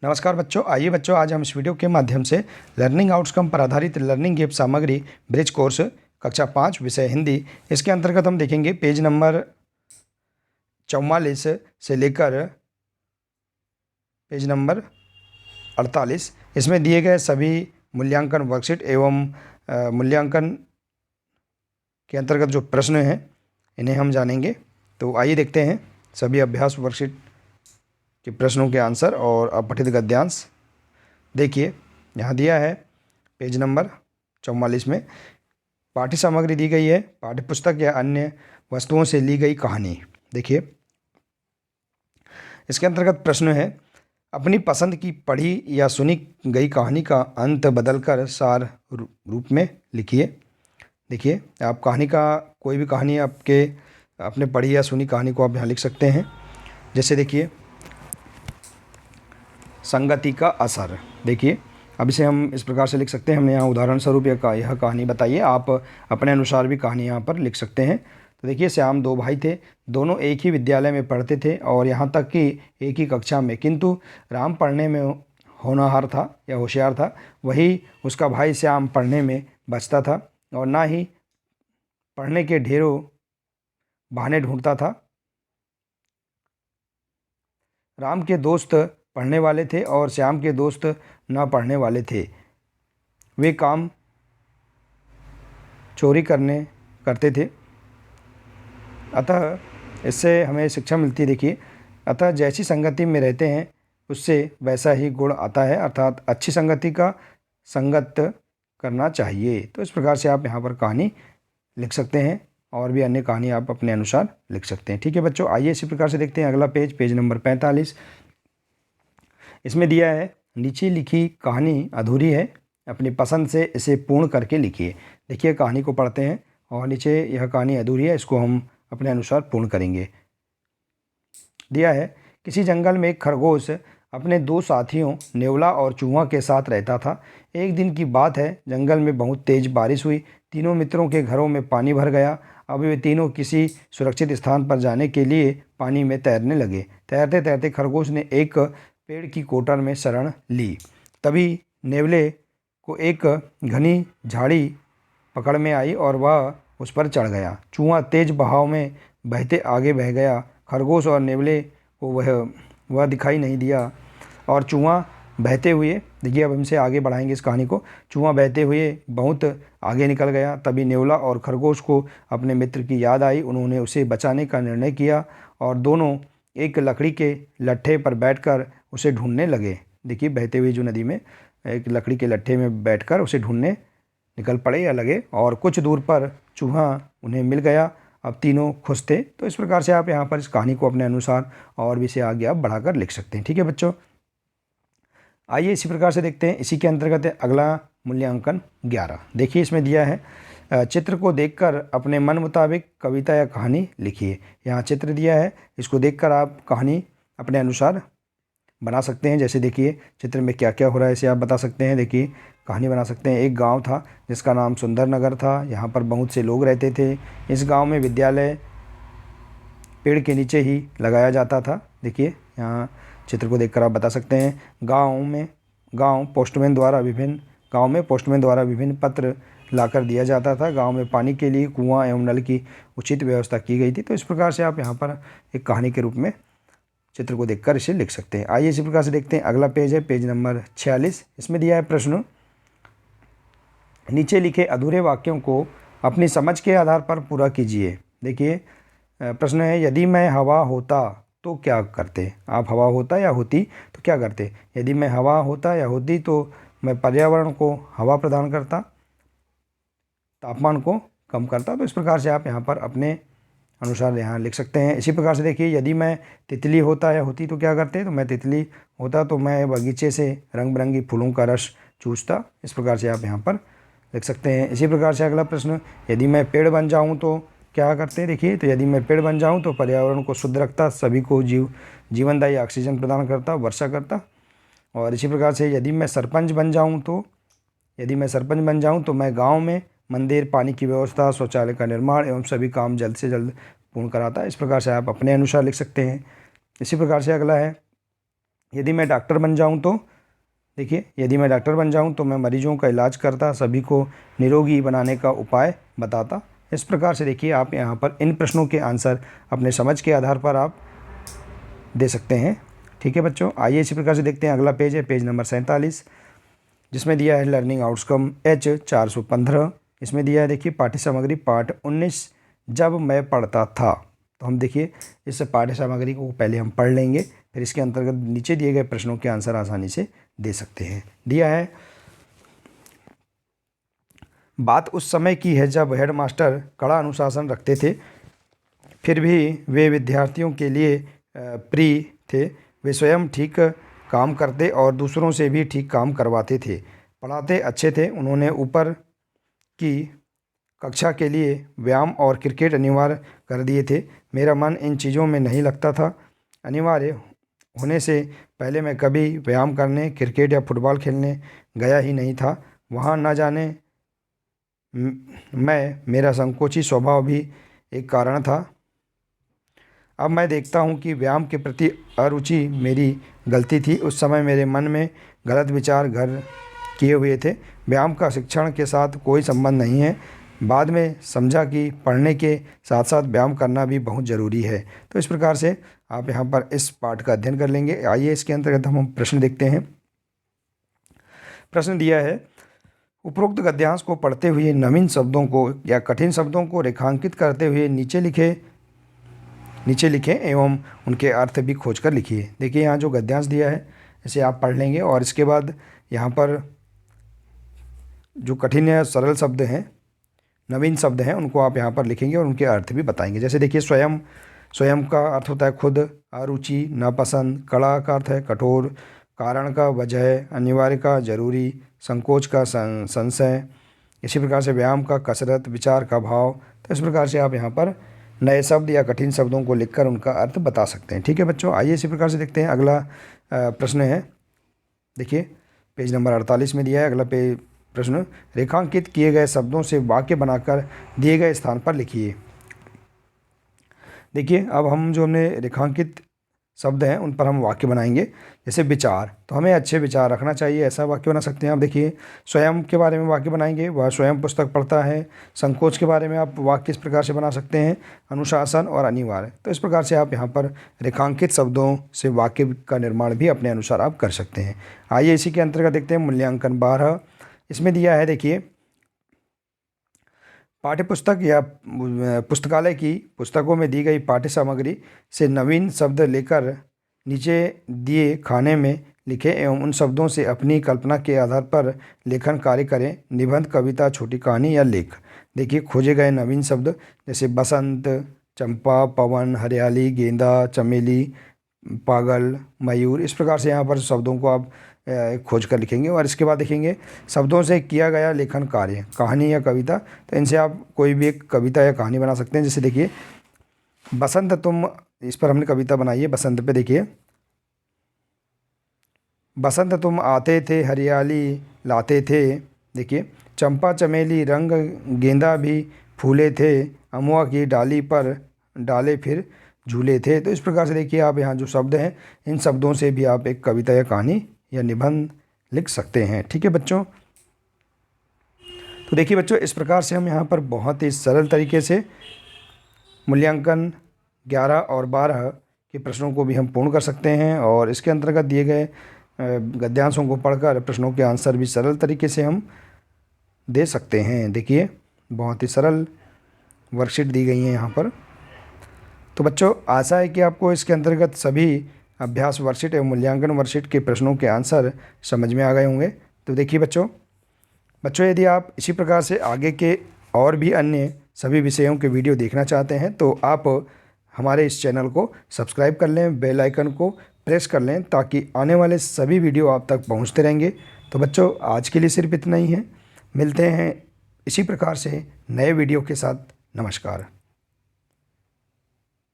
नमस्कार बच्चों, आइए बच्चों आज हम इस वीडियो के माध्यम से लर्निंग आउटकम पर आधारित लर्निंग गिफ्ट सामग्री ब्रिज कोर्स कक्षा 5 विषय हिंदी, इसके अंतर्गत हम देखेंगे पेज नंबर 44 से लेकर पेज नंबर 48। इसमें दिए गए सभी मूल्यांकन वर्कशीट एवं मूल्यांकन के अंतर्गत जो प्रश्न हैं इन्हें हम जानेंगे। तो आइए देखते हैं सभी अभ्यास वर्कशीट के प्रश्नों के आंसर और अपठित गद्यांश। देखिए यहाँ दिया है पेज नंबर 44 में पाठ्य सामग्री दी गई है, पाठ्य पुस्तक या अन्य वस्तुओं से ली गई कहानी। देखिए इसके अंतर्गत प्रश्न है, अपनी पसंद की पढ़ी या सुनी गई कहानी का अंत बदलकर सार रूप में लिखिए। देखिए आप कहानी का कोई भी कहानी अपने पढ़ी या सुनी कहानी को आप यहाँ लिख सकते हैं। जैसे देखिए संगति का असर। देखिए अब इसे हम इस प्रकार से लिख सकते हैं, हमने यहाँ उदाहरण स्वरूप यह कहानी बताइए, आप अपने अनुसार भी कहानी यहाँ पर लिख सकते हैं। तो देखिए श्याम दो भाई थे, दोनों एक ही विद्यालय में पढ़ते थे और यहाँ तक कि एक ही कक्षा में, किंतु राम पढ़ने में होनहार था या होशियार था, वही उसका भाई श्याम पढ़ने में बचता था और ना ही पढ़ने के ढेरों बहाने ढूंढता था। राम के दोस्त पढ़ने वाले थे और श्याम के दोस्त न पढ़ने वाले थे। वे काम चोरी करते थे। अतः इससे हमें शिक्षा मिलती है। देखिए अतः जैसी संगति में रहते हैं उससे वैसा ही गुण आता है, अर्थात अच्छी संगति का संगत करना चाहिए। तो इस प्रकार से आप यहाँ पर कहानी लिख सकते हैं और भी अन्य कहानी आप अपने अनुसार लिख सकते हैं। ठीक है बच्चों, आइए इसी प्रकार से देखते हैं अगला पेज नंबर 45। इसमें दिया है नीचे लिखी कहानी अधूरी है, अपनी पसंद से इसे पूर्ण करके लिखिए। देखिए कहानी को पढ़ते हैं और नीचे यह कहानी अधूरी है, इसको हम अपने अनुसार पूर्ण करेंगे। दिया है किसी जंगल में एक खरगोश अपने दो साथियों नेवला और चूहा के साथ रहता था। एक दिन की बात है, जंगल में बहुत तेज बारिश हुई, तीनों मित्रों के घरों में पानी भर गया। अब वे तीनों किसी सुरक्षित स्थान पर जाने के लिए पानी में तैरने लगे। तैरते तैरते खरगोश ने एक पेड़ की कोटर में शरण ली। तभी नेवले को एक घनी झाड़ी पकड़ में आई और वह उस पर चढ़ गया। चूहा तेज बहाव में बहते आगे बह गया। खरगोश और नेवले को वह दिखाई नहीं दिया और चूहा बहते हुए, देखिए अब हमसे आगे बढ़ाएंगे इस कहानी को, चूहा बहते हुए बहुत आगे निकल गया। तभी नेवला और खरगोश को अपने मित्र की याद आई। उन्होंने उसे बचाने का निर्णय किया और दोनों एक लकड़ी के लट्ठे पर बैठकर उसे ढूंढने लगे। देखिए बहते हुए जो नदी में एक लकड़ी के लट्ठे में बैठकर उसे ढूंढने निकल पड़े या लगे और कुछ दूर पर चूहा उन्हें मिल गया। अब तीनों खुश थे। तो इस प्रकार से आप यहाँ पर इस कहानी को अपने अनुसार और भी से आगे आप बढ़ाकर लिख सकते हैं। ठीक है बच्चों, आइए इसी प्रकार से देखते हैं। इसी के अंतर्गत है अगला मूल्यांकन 11। देखिए इसमें दिया है चित्र को देखकर अपने मन मुताबिक कविता या कहानी लिखिए। यहाँ चित्र दिया है, इसको देखकर आप कहानी अपने अनुसार बना सकते हैं। जैसे देखिए चित्र में क्या क्या हो रहा है इसे आप बता सकते हैं। देखिए कहानी बना सकते हैं। एक गांव था जिसका नाम सुंदर नगर था, यहाँ पर बहुत से लोग रहते थे। इस गांव में विद्यालय पेड़ के नीचे ही लगाया जाता था। देखिए यहाँ चित्र को देखकर आप बता सकते हैं। गांव में पोस्टमैन द्वारा विभिन्न पत्र लाकर दिया जाता था। गांव में पानी के लिए कुआं एवं नल की उचित व्यवस्था की गई थी। तो इस प्रकार से आप यहाँ पर एक कहानी के रूप में चित्र को देखकर इसे लिख सकते हैं। आइए इसी प्रकार से देखते हैं अगला पेज है पेज नंबर 46। इसमें दिया है प्रश्न, नीचे लिखे अधूरे वाक्यों को अपनी समझ के आधार पर पूरा कीजिए। देखिए प्रश्न है, यदि मैं हवा होता तो क्या करते। आप हवा होता या होती तो क्या करते। यदि मैं हवा होता या होती तो मैं पर्यावरण को हवा प्रदान करता, तापमान को कम करता। तो इस प्रकार से आप यहाँ पर अपने अनुसार यहाँ लिख सकते हैं। इसी प्रकार से देखिए, यदि मैं तितली होता या होती तो क्या करते। तो मैं तितली होता तो मैं बगीचे से रंग बिरंगी फूलों का रस चूसता। इस प्रकार से आप यहाँ पर लिख सकते हैं। इसी प्रकार से अगला प्रश्न, यदि मैं पेड़ बन जाऊँ तो क्या करते। देखिए तो यदि मैं पेड़ बन जाऊँ तो पर्यावरण को शुद्ध रखता, सभी को जीवनदायी ऑक्सीजन प्रदान करता, वर्षा करता। और इसी प्रकार से यदि मैं सरपंच बन जाऊँ तो मैं गाँव में मंदिर, पानी की व्यवस्था, शौचालय का निर्माण एवं सभी काम जल्द से जल्द पूर्ण कराता है। इस प्रकार से आप अपने अनुसार लिख सकते हैं। इसी प्रकार से अगला है, यदि मैं डॉक्टर बन जाऊं तो देखिए, यदि मैं डॉक्टर बन जाऊं तो मैं मरीजों का इलाज करता, सभी को निरोगी बनाने का उपाय बताता। इस प्रकार से देखिए आप यहाँ पर इन प्रश्नों के आंसर अपने समझ के आधार पर आप दे सकते हैं। ठीक है बच्चों, आइए इसी प्रकार से देखते हैं। अगला पेज है पेज नंबर 47, जिसमें दिया है लर्निंग आउटकम H 415। इसमें दिया है देखिए पाठ्य सामग्री पाठ 19 जब मैं पढ़ता था। तो हम देखिए इस पाठ्य सामग्री को पहले हम पढ़ लेंगे, फिर इसके अंतर्गत नीचे दिए गए प्रश्नों के आंसर आसानी से दे सकते हैं। दिया है, बात उस समय की है जब हेडमास्टर कड़ा अनुशासन रखते थे, फिर भी वे विद्यार्थियों के लिए प्रिय थे। वे स्वयं ठीक काम करते और दूसरों से भी ठीक काम करवाते थे। पढ़ाते अच्छे थे। उन्होंने ऊपर की कक्षा के लिए व्यायाम और क्रिकेट अनिवार्य कर दिए थे। मेरा मन इन चीज़ों में नहीं लगता था। अनिवार्य होने से पहले मैं कभी व्यायाम करने, क्रिकेट या फुटबॉल खेलने गया ही नहीं था। वहाँ न जाने मेरा संकोची स्वभाव भी एक कारण था। अब मैं देखता हूँ कि व्यायाम के प्रति अरुचि मेरी गलती थी। उस समय मेरे मन में गलत विचार घर किए हुए थे। व्यायाम का शिक्षण के साथ कोई संबंध नहीं है। बाद में समझा कि पढ़ने के साथ साथ व्यायाम करना भी बहुत ज़रूरी है। तो इस प्रकार से आप यहाँ पर इस पाठ का अध्ययन कर लेंगे। आइए इसके अंतर्गत हम प्रश्न देखते हैं। प्रश्न दिया है, उपरोक्त गद्यांश को पढ़ते हुए नवीन शब्दों को या कठिन शब्दों को रेखांकित करते हुए नीचे लिखें एवं उनके अर्थ भी खोजकर लिखिए। देखिए यहाँ जो गद्यांश दिया है इसे आप पढ़ लेंगे और इसके बाद यहाँ पर जो कठिन या सरल शब्द हैं, नवीन शब्द हैं, उनको आप यहाँ पर लिखेंगे और उनके अर्थ भी बताएंगे। जैसे देखिए स्वयं, स्वयं का अर्थ होता है खुद, अरुचि नापसंद, कड़ा का अर्थ है कठोर, कारण का वजह, अनिवार्य का जरूरी, संकोच का संशय। इसी प्रकार से व्यायाम का कसरत, विचार का भाव। तो इस प्रकार से आप यहाँ पर नए शब्द या कठिन शब्दों को लिखकर उनका अर्थ बता सकते हैं। ठीक है बच्चों, आइए इसी प्रकार से देखते हैं। अगला प्रश्न है, देखिए पेज नंबर 48 में दिया है अगला प्रश्न, रेखांकित किए गए शब्दों से वाक्य बनाकर दिए गए स्थान पर लिखिए। देखिए अब हम जो हमने रेखांकित शब्द हैं उन पर हम वाक्य बनाएंगे। जैसे विचार, तो हमें अच्छे विचार रखना चाहिए, ऐसा वाक्य बना सकते हैं आप। देखिए स्वयं के बारे में वाक्य बनाएंगे, वह स्वयं पुस्तक पढ़ता है। संकोच के बारे में आप वाक्य इस प्रकार से बना सकते हैं, अनुशासन और अनिवार्य। तो इस प्रकार से आप यहाँ पर रेखांकित शब्दों से वाक्य का निर्माण भी अपने अनुसार आप कर सकते हैं। आइए इसी के अंतर्गत देखते हैं मूल्यांकन 12। इसमें दिया है देखिए, पाठ्यपुस्तक या पुस्तकालय की पुस्तकों में दी गई पाठ्य सामग्री से नवीन शब्द लेकर नीचे दिए खाने में लिखें एवं उन शब्दों से अपनी कल्पना के आधार पर लेखन कार्य करें। निबंध, कविता, छोटी कहानी या लेख। देखिए खोजे गए नवीन शब्द जैसे बसंत, चंपा, पवन, हरियाली, गेंदा, चमेली, पागल, मयूर। इस प्रकार से यहाँ पर शब्दों को आप खोज कर लिखेंगे और इसके बाद देखेंगे शब्दों से किया गया लेखन कार्य, कहानी या कविता। तो इनसे आप कोई भी एक कविता या कहानी बना सकते हैं। जैसे देखिए बसंत तुम, इस पर हमने कविता बनाई है। बसंत पे देखिए, बसंत तुम आते थे, हरियाली लाते थे। देखिए चंपा चमेली रंग गेंदा भी फूले थे, अमुआ की डाली पर डाले फिर झूले थे। तो इस प्रकार से देखिए आप यहाँ जो शब्द हैं इन शब्दों से भी आप एक कविता या कहानी या निबंध लिख सकते हैं। ठीक है बच्चों, तो देखिए बच्चों इस प्रकार से हम यहाँ पर बहुत ही सरल तरीके से मूल्यांकन 11 और 12 के प्रश्नों को भी हम पूर्ण कर सकते हैं और इसके अंतर्गत दिए गए गद्यांशों को पढ़कर प्रश्नों के आंसर भी सरल तरीके से हम दे सकते हैं। देखिए बहुत ही सरल वर्कशीट दी गई है यहाँ पर। तो बच्चों आशा है कि आपको इसके अंतर्गत सभी अभ्यास वर्कशीट एवं मूल्यांकन वर्कशीट के प्रश्नों के आंसर समझ में आ गए होंगे। तो देखिए बच्चों यदि आप इसी प्रकार से आगे के और भी अन्य सभी विषयों के वीडियो देखना चाहते हैं तो आप हमारे इस चैनल को सब्सक्राइब कर लें, बेल आइकन को प्रेस कर लें ताकि आने वाले सभी वीडियो आप तक पहुंचते रहेंगे। तो बच्चों आज के लिए सिर्फ इतना ही है, मिलते हैं इसी प्रकार से नए वीडियो के साथ। नमस्कार।